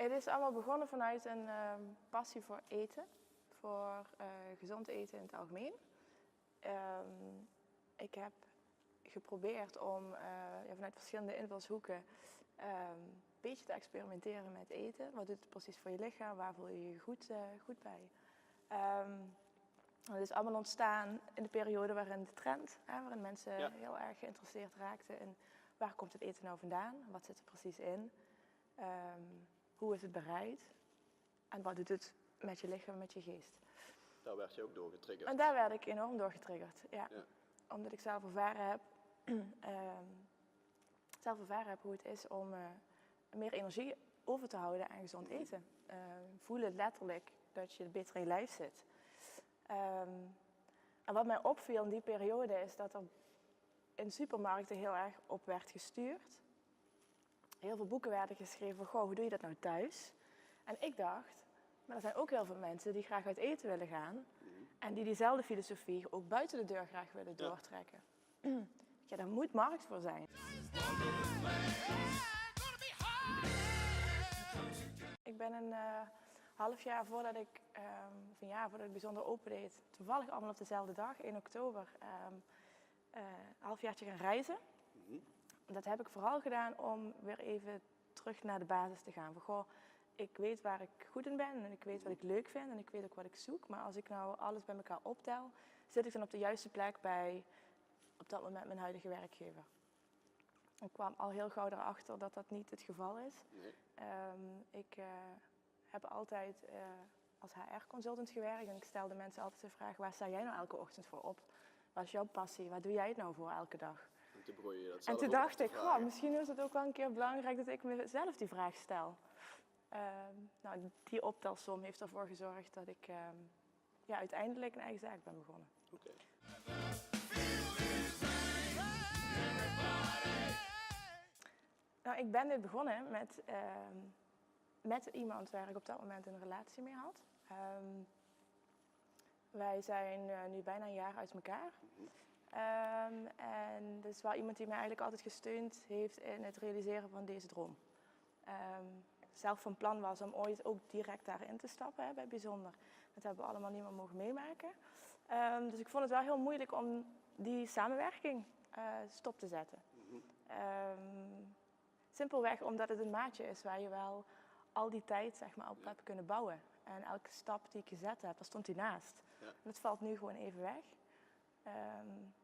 Het is allemaal begonnen vanuit een passie voor eten. Voor gezond eten in het algemeen. Ik heb geprobeerd om vanuit verschillende invalshoeken een beetje te experimenteren met eten. Wat doet het precies voor je lichaam? Waar voel je je goed bij? Het is allemaal ontstaan in de periode waarin de trend, waarin mensen heel erg geïnteresseerd raakten in waar komt het eten nou vandaan? Wat zit er precies in? Hoe is het bereid? En wat doet het met je lichaam, met je geest? Daar werd je ook door getriggerd. En daar werd ik enorm door getriggerd, ja. Omdat ik zelf ervaren heb hoe het is om meer energie over te houden aan gezond eten. Voelen letterlijk dat je beter in je lijf zit. En wat mij opviel in die periode is dat er in supermarkten heel erg op werd gestuurd. Heel veel boeken werden geschreven van, hoe doe je dat nou thuis? En ik dacht, maar er zijn ook heel veel mensen die graag uit eten willen gaan. En die diezelfde filosofie ook buiten de deur graag willen doortrekken. Ja, daar moet markt voor zijn. Ik ben een half jaar voordat ik bijzonder open deed, toevallig allemaal op dezelfde dag, 1 oktober, een halfjaartje gaan reizen. Dat heb ik vooral gedaan om weer even terug naar de basis te gaan. Van, ik weet waar ik goed in ben en ik weet wat ik leuk vind en ik weet ook wat ik zoek. Maar als ik nou alles bij elkaar optel, zit ik dan op de juiste plek bij op dat moment mijn huidige werkgever. Ik kwam al heel gauw erachter dat dat niet het geval is. Nee. Ik heb altijd als HR-consultant gewerkt en ik stelde mensen altijd de vraag, waar sta jij nou elke ochtend voor op? Wat is jouw passie? Waar doe jij het nou voor elke dag? En toen begon je dat En toen dacht ik, misschien is het ook wel een keer belangrijk dat ik mezelf die vraag stel. Die optelsom heeft ervoor gezorgd dat ik uiteindelijk een eigen zaak ben begonnen. Okay. Nou, ik ben dit begonnen met iemand waar ik op dat moment een relatie mee had. Wij zijn nu bijna een jaar uit elkaar. En dat is wel iemand die mij eigenlijk altijd gesteund heeft in het realiseren van deze droom. Zelf van plan was om ooit ook direct daarin te stappen bij Bijzonder. Dat hebben we allemaal niet meer mogen meemaken. Dus ik vond het wel heel moeilijk om die samenwerking stop te zetten. Simpelweg omdat het een maatje is waar je wel al die tijd op hebt kunnen bouwen. En elke stap die ik gezet heb, daar stond hij naast. Ja. En dat valt nu gewoon even weg.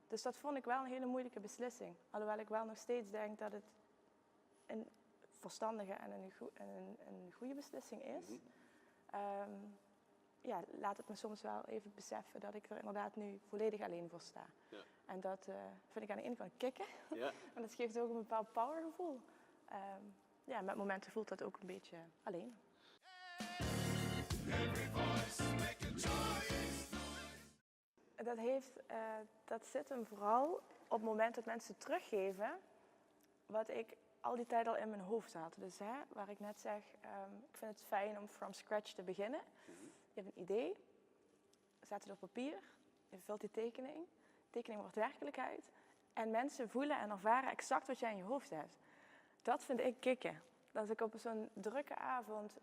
Dus dat vond ik wel een hele moeilijke beslissing. Alhoewel ik wel nog steeds denk dat het een verstandige en een goede beslissing is. Laat het me soms wel even beseffen dat ik er inderdaad nu volledig alleen voor sta. Ja. En dat vind ik aan de ene kant kicken. Ja. Maar dat geeft ook een bepaald powergevoel. Met momenten voelt dat ook een beetje alleen. Dat zit hem vooral op het moment dat mensen teruggeven wat ik al die tijd al in mijn hoofd had. Dus waar ik net zeg, ik vind het fijn om from scratch te beginnen. Je hebt een idee, zet het op papier, je vult die tekening. De tekening wordt werkelijkheid. En mensen voelen en ervaren exact wat jij in je hoofd hebt. Dat vind ik kicken. Als ik op zo'n drukke avond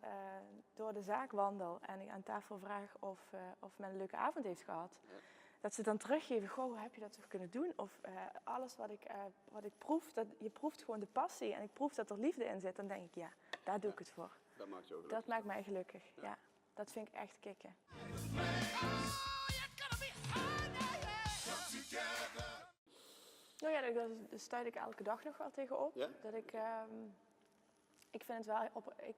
door de zaak wandel en ik aan tafel vraag of men een leuke avond heeft gehad. Ja. Dat ze dan teruggeven, hoe heb je dat toch kunnen doen? Of alles wat ik proef, je proeft gewoon de passie en ik proef dat er liefde in zit. Dan denk ik, daar doe ik het voor. Dat maakt je ook gelukkig. Dat maakt mij gelukkig, ja. Dat vind ik echt kicken. Nou ja, daar stuit ik elke dag nog wel tegenop. Ja? Dat ik vind het wel ik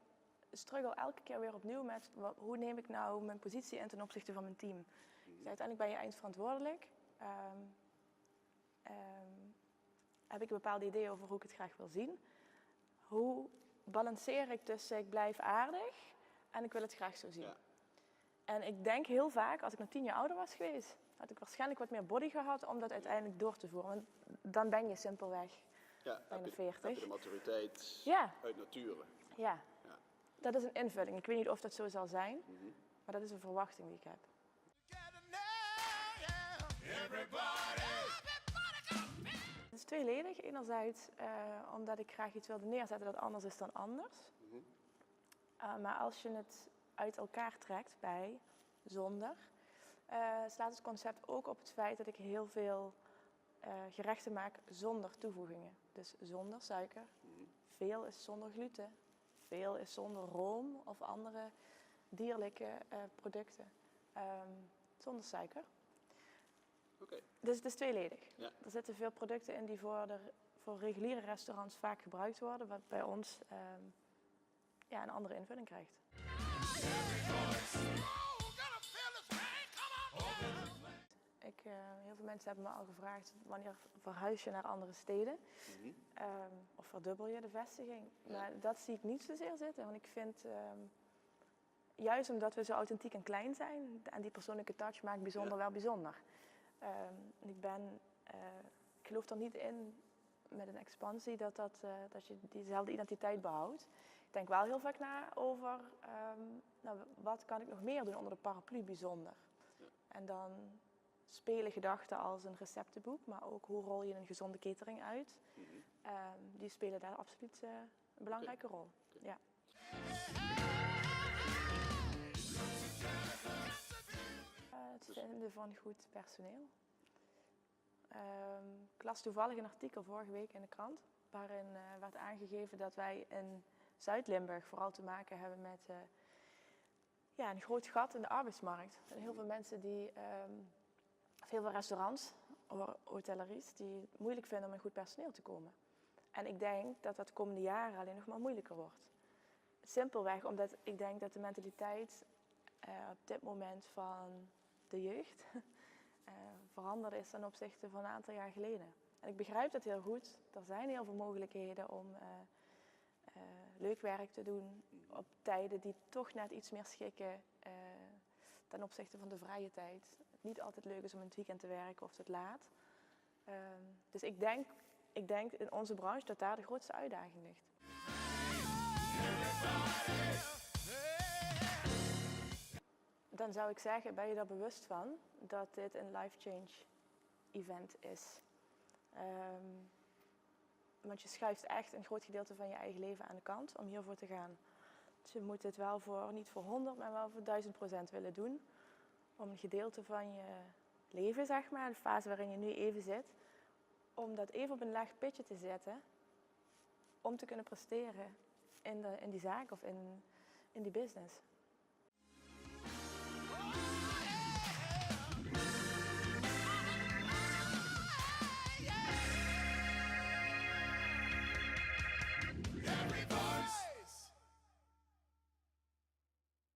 struggle elke keer weer opnieuw met hoe neem ik nou mijn positie in ten opzichte van mijn team. Dus uiteindelijk ben je eindverantwoordelijk. Heb ik een bepaald idee over hoe ik het graag wil zien. Hoe balanceer ik tussen ik blijf aardig en ik wil het graag zo zien. Ja. En ik denk heel vaak, als ik nog 10 jaar ouder was geweest, had ik waarschijnlijk wat meer body gehad om dat uiteindelijk door te voeren. Want dan ben je simpelweg bijna 40. Heb je de maturiteit uit nature. Ja, dat is een invulling. Ik weet niet of dat zo zal zijn, maar dat is een verwachting die ik heb. Het is tweeledig. Enerzijds omdat ik graag iets wilde neerzetten dat anders is dan anders. Maar als je het uit elkaar trekt bij zonder, slaat het concept ook op het feit dat ik heel veel gerechten maak zonder toevoegingen. Dus zonder suiker. Veel is zonder gluten. Veel is zonder room of andere dierlijke producten. Zonder suiker. Dus het is tweeledig. Ja. Er zitten veel producten in die voor reguliere restaurants vaak gebruikt worden, wat bij ons een andere invulling krijgt. Heel veel mensen hebben me al gevraagd wanneer verhuis je naar andere steden of verdubbel je de vestiging. Maar dat zie ik niet zozeer zitten, want ik vind juist omdat we zo authentiek en klein zijn en die persoonlijke touch maakt bijzonder wel bijzonder. Ik geloof er niet in met een expansie dat je diezelfde identiteit behoudt. Ik denk wel heel vaak na over wat kan ik nog meer doen onder de paraplu bijzonder. Ja. En dan spelen gedachten als een receptenboek, maar ook hoe rol je een gezonde catering uit. Die spelen daar absoluut een belangrijke rol. Ja. Het vinden van goed personeel. Ik las toevallig een artikel vorige week in de krant, waarin werd aangegeven dat wij in Zuid-Limburg vooral te maken hebben met een groot gat in de arbeidsmarkt. Er zijn heel veel mensen heel veel restaurants, hoteleries, die het moeilijk vinden om in goed personeel te komen. En ik denk dat dat de komende jaren alleen nog maar moeilijker wordt. Simpelweg omdat ik denk dat de mentaliteit op dit moment van de jeugd veranderd is ten opzichte van een aantal jaar geleden. En ik begrijp dat heel goed. Er zijn heel veel mogelijkheden om leuk werk te doen op tijden die toch net iets meer schikken ten opzichte van de vrije tijd. Het niet altijd leuk is om in het weekend te werken of tot laat. Dus ik denk in onze branche dat daar de grootste uitdaging ligt. Dan zou ik zeggen, ben je er bewust van dat dit een life-change event is. Want je schuift echt een groot gedeelte van je eigen leven aan de kant om hiervoor te gaan. Dus je moet dit wel niet voor 100, maar wel voor 1000% willen doen. Om een gedeelte van je leven, zeg maar, de fase waarin je nu even zit, om dat even op een laag pitje te zetten, om te kunnen presteren in die zaak of in die business.